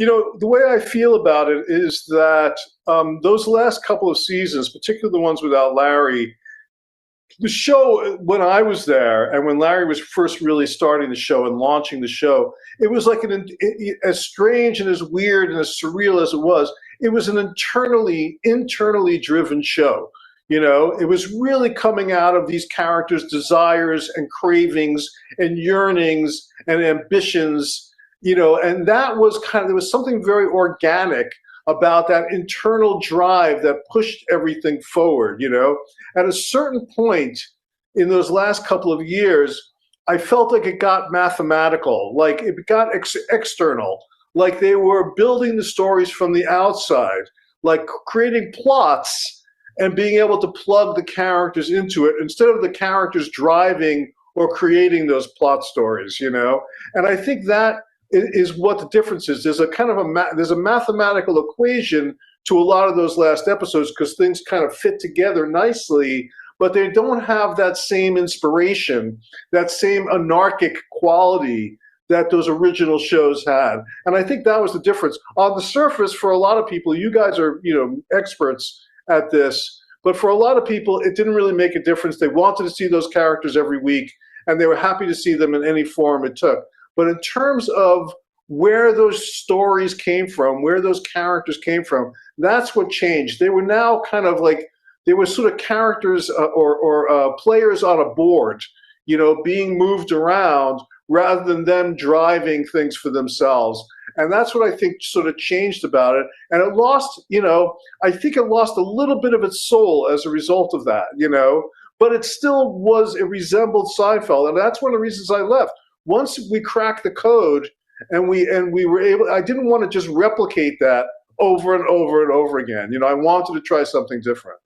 The way I feel about it is that those last couple of seasons, particularly the ones without Larry, the show, when I was there and when Larry was first really starting the show and launching the show, it was like as strange and as weird and as surreal as it was an internally driven show. It was really coming out of these characters' desires and cravings and yearnings and ambitions, and that was there was something very organic about that internal drive that pushed everything forward. At a certain point in those last couple of years, I felt like it got mathematical, like it got external, like they were building the stories from the outside, like creating plots and being able to plug the characters into it instead of the characters driving or creating those plot stories. And I think that is what the difference is. There's a kind of there's a mathematical equation to a lot of those last episodes because things kind of fit together nicely, but they don't have that same inspiration, that same anarchic quality that those original shows had. And I think that was the difference. On the surface, for a lot of people, you guys are, experts at this, but for a lot of people, it didn't really make a difference. They wanted to see those characters every week, and they were happy to see them in any form it took. But in terms of where those stories came from, where those characters came from, that's what changed. They were now kind of like, they were sort of characters or players on a board, being moved around rather than them driving things for themselves. And that's what I think sort of changed about it. And it lost, I think it lost a little bit of its soul as a result of that, but it still it resembled Seinfeld. And that's one of the reasons I left. Once we cracked the code and we were able, I didn't want to just replicate that over and over and over again. I wanted to try something different.